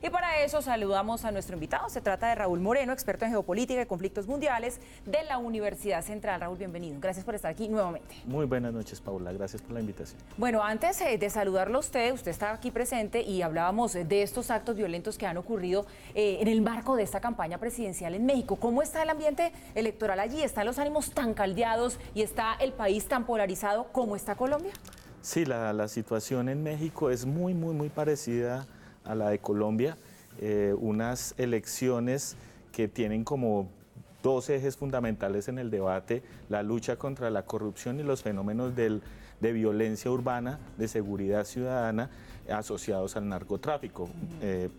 Y para eso saludamos a nuestro invitado. Se trata de Raúl Moreno, experto en geopolítica y conflictos mundiales de la Universidad Central. Raúl, bienvenido. Gracias por estar aquí nuevamente. Muy buenas noches, Paula. Gracias por la invitación. Bueno, antes de saludarlo a usted está aquí presente y hablábamos de estos actos violentos que han ocurrido en el marco de esta campaña presidencial en México. ¿Cómo está el ambiente electoral allí? ¿Están los ánimos tan caldeados y está el país tan polarizado como está Colombia? Sí, la situación en México es muy parecida a la de Colombia. Unas elecciones que tienen como dos ejes fundamentales en el debate: la lucha contra la corrupción y los fenómenos de violencia urbana, de seguridad ciudadana asociados al narcotráfico.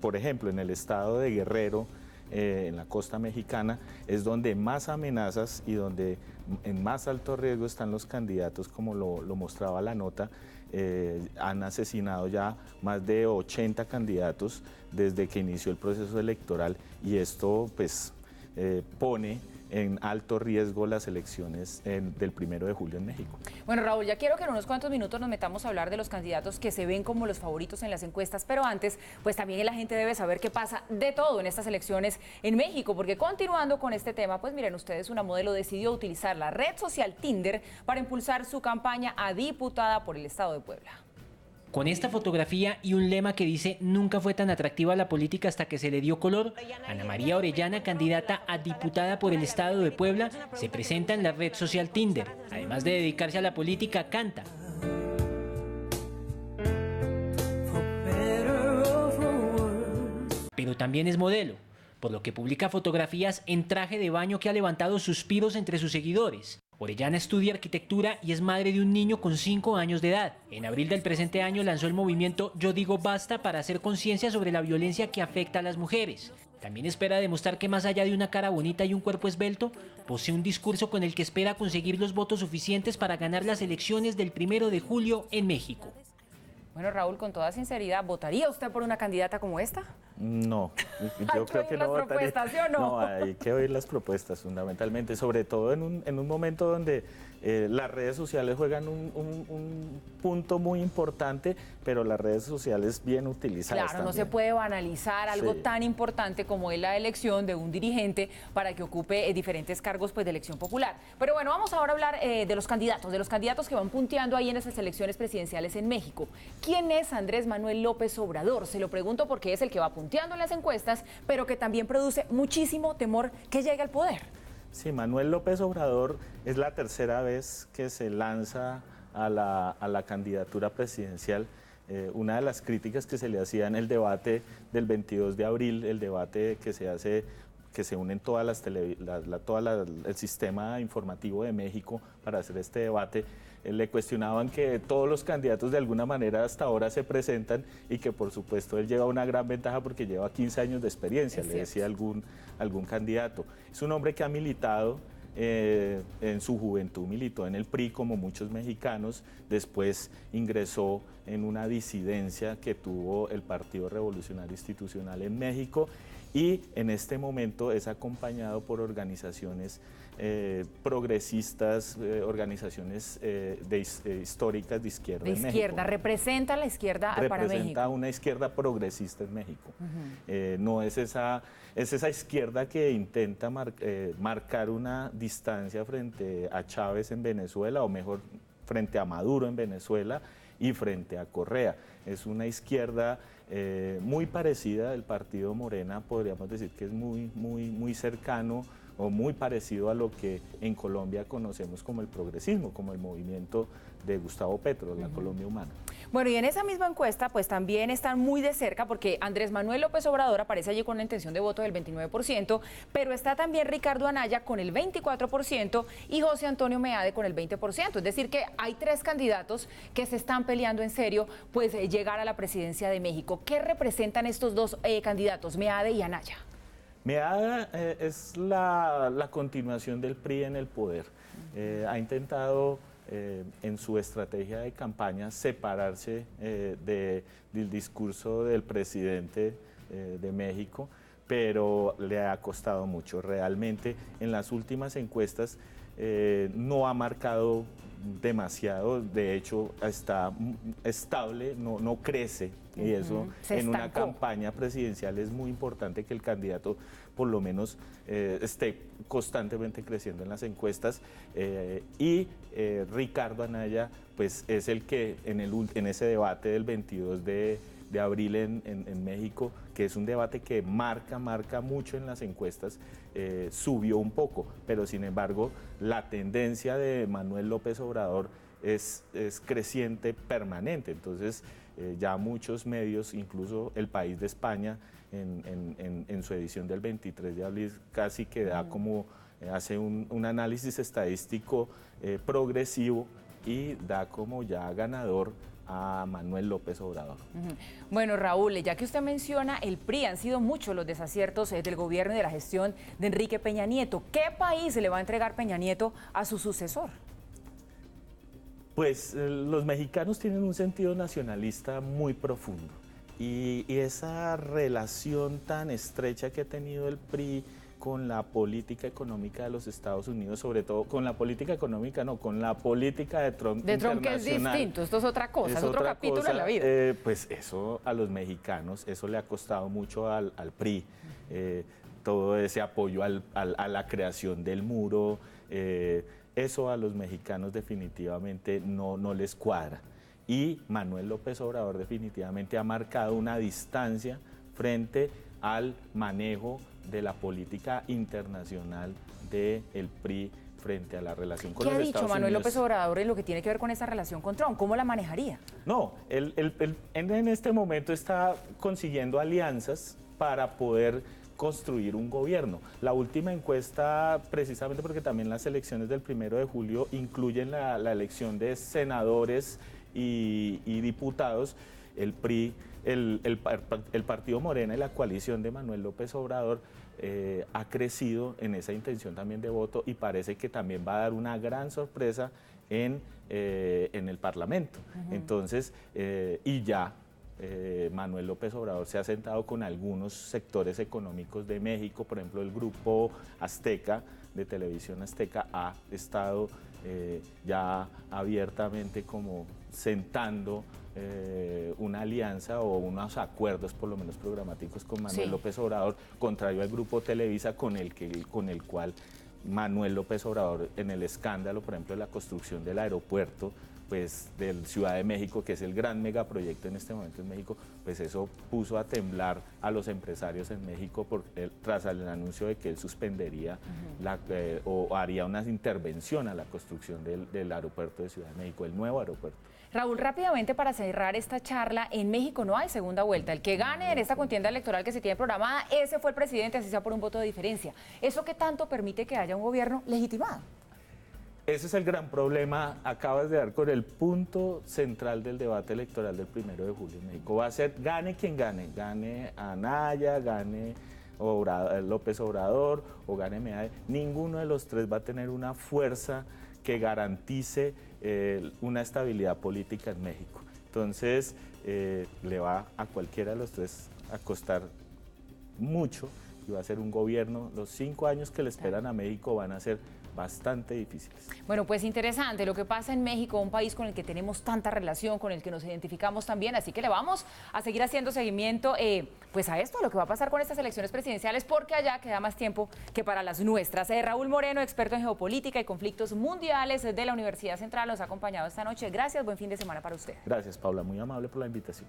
Por ejemplo, en el estado de Guerrero, en la costa mexicana, es donde más amenazas y donde en más alto riesgo están los candidatos, como lo mostraba la nota. Han asesinado ya más de 80 candidatos desde que inició el proceso electoral, y esto pues pone en alto riesgo las elecciones del 1 de julio en México. Bueno, Raúl, ya quiero que en unos cuantos minutos nos metamos a hablar de los candidatos que se ven como los favoritos en las encuestas, pero antes, pues también la gente debe saber qué pasa de todo en estas elecciones en México, porque continuando con este tema, pues miren ustedes, una modelo decidió utilizar la red social Tinder para impulsar su campaña a diputada por el estado de Puebla. Con esta fotografía y un lema que dice "nunca fue tan atractiva la política hasta que se le dio color", Ana María Orellana, candidata a diputada por el estado de Puebla, se presenta en la red social Tinder. Además de dedicarse a la política, canta. Pero también es modelo, por lo que publica fotografías en traje de baño que ha levantado suspiros entre sus seguidores. Orellana estudia arquitectura y es madre de un niño con 5 años de edad. En abril del presente año lanzó el movimiento Yo Digo Basta para hacer conciencia sobre la violencia que afecta a las mujeres. También espera demostrar que más allá de una cara bonita y un cuerpo esbelto, posee un discurso con el que espera conseguir los votos suficientes para ganar las elecciones del 1 de julio en México. Bueno, Raúl, con toda sinceridad, ¿votaría usted por una candidata como esta? No, yo creo que no votaría. ¿Sí o no? No, hay que oír las propuestas fundamentalmente, sobre todo en un momento donde las redes sociales juegan un punto muy importante, pero las redes sociales bien utilizadas. Claro, también. no se puede banalizar algo tan importante como es la elección de un dirigente para que ocupe diferentes cargos pues, de elección popular. Pero bueno, vamos ahora a hablar de los candidatos que van punteando ahí en esas elecciones presidenciales en México. ¿Quién es Andrés Manuel López Obrador? Se lo pregunto porque es el que va punteando en las encuestas, pero que también produce muchísimo temor que llegue al poder. Sí, Manuel López Obrador es la tercera vez que se lanza a la candidatura presidencial. Una de las críticas que se le hacía en el debate del 22 de abril, el debate que se hace, que se unen todas el sistema informativo de México para hacer este debate, le cuestionaban que todos los candidatos de alguna manera hasta ahora se presentan y que por supuesto él lleva una gran ventaja porque lleva 15 años de experiencia, le decía algún candidato. Es un hombre que ha militado. En su juventud militó en el PRI como muchos mexicanos, después ingresó en una disidencia que tuvo el Partido Revolucionario Institucional en México, y en este momento es acompañado por organizaciones progresistas, organizaciones históricas de izquierda en México. De izquierda, representa la izquierda para México. Representa una izquierda progresista en México. No es esa izquierda que intenta marcar una distancia frente a Chávez en Venezuela, o mejor, frente a Maduro en Venezuela y frente a Correa. Es una izquierda muy parecida del partido Morena, podríamos decir que es muy cercano o muy parecido a lo que en Colombia conocemos como el progresismo, como el movimiento de Gustavo Petro, la Colombia Humana. Bueno, y en esa misma encuesta, pues también están muy de cerca, porque Andrés Manuel López Obrador aparece allí con una intención de voto del 29%, pero está también Ricardo Anaya con el 24% y José Antonio Meade con el 20%. Es decir, que hay 3 candidatos que se están peleando en serio, pues llegar a la presidencia de México. ¿Qué representan estos dos candidatos, Meade y Anaya? Meade es la continuación del PRI en el poder. Ha intentado en su estrategia de campaña separarse del discurso del presidente de México, pero le ha costado mucho. Realmente en las últimas encuestas no ha marcado demasiado, de hecho está estable, no crece, y eso en una campaña presidencial es muy importante que el candidato por lo menos esté constantemente creciendo en las encuestas, y Ricardo Anaya pues es el que en ese debate del 22 de abril en México, que es un debate que marca mucho en las encuestas, subió un poco, pero sin embargo la tendencia de Manuel López Obrador es creciente permanente. Entonces ya muchos medios, incluso El País de España, en su edición del 23 de abril, casi que da como, hace un análisis estadístico progresivo y da como ya ganador a Manuel López Obrador. Bueno, Raúl, ya que usted menciona el PRI, han sido muchos los desaciertos del gobierno y de la gestión de Enrique Peña Nieto. ¿Qué país le va a entregar Peña Nieto a su sucesor? Pues los mexicanos tienen un sentido nacionalista muy profundo, y esa relación tan estrecha que ha tenido el PRI con la política económica de los Estados Unidos, sobre todo con la política económica, no, con la política de Trump Trump, que es distinto, esto es otra cosa, es otro capítulo en la vida. Pues eso a los mexicanos, eso le ha costado mucho al PRI, todo ese apoyo a la creación del muro, eso a los mexicanos definitivamente no les cuadra. Y Manuel López Obrador definitivamente ha marcado una distancia frente al manejo de la política internacional del PRI frente a la relación con los Estados Unidos. ¿Qué ha dicho Manuel López Obrador en lo que tiene que ver con esa relación con Trump? ¿Cómo la manejaría? No, él en este momento está consiguiendo alianzas para poder construir un gobierno. La última encuesta, precisamente porque también las elecciones del 1 de julio incluyen la elección de senadores y diputados, el PRI, el Partido Morena y la coalición de Manuel López Obrador ha crecido en esa intención también de voto, y parece que también va a dar una gran sorpresa en el Parlamento. Entonces, y ya Manuel López Obrador se ha sentado con algunos sectores económicos de México, por ejemplo el grupo Azteca, de Televisión Azteca, ha estado ya abiertamente como sentando una alianza o unos acuerdos por lo menos programáticos con Manuel López Obrador, contrario al grupo Televisa con el cual Manuel López Obrador, en el escándalo, por ejemplo, de la construcción del aeropuerto pues de Ciudad de México, que es el gran megaproyecto en este momento en México, pues eso puso a temblar a los empresarios en México tras el anuncio de que él suspendería o haría una intervención a la construcción del aeropuerto de Ciudad de México, el nuevo aeropuerto. Raúl, rápidamente para cerrar esta charla, en México no hay segunda vuelta. El que gane en esta contienda electoral que se tiene programada, ese fue el presidente, así sea por un voto de diferencia. ¿Eso qué tanto permite que haya un gobierno legitimado? Ese es el gran problema. Acabas de dar con el punto central del debate electoral del 1 de julio en México. Va a ser, gane quien gane Anaya, gane López Obrador o gane Meade. Ninguno de los tres va a tener una fuerza que garantice una estabilidad política en México. Entonces, le va a cualquiera de los tres a costar mucho, y va a ser un gobierno, los 5 años que le esperan a México van a ser bastante difíciles. Bueno, pues interesante lo que pasa en México, un país con el que tenemos tanta relación, con el que nos identificamos también, así que le vamos a seguir haciendo seguimiento pues a esto, a lo que va a pasar con estas elecciones presidenciales, porque allá queda más tiempo que para las nuestras. Raúl Moreno, experto en geopolítica y conflictos mundiales de la Universidad Central, nos ha acompañado esta noche. Gracias, buen fin de semana para usted. Gracias, Paula, muy amable por la invitación.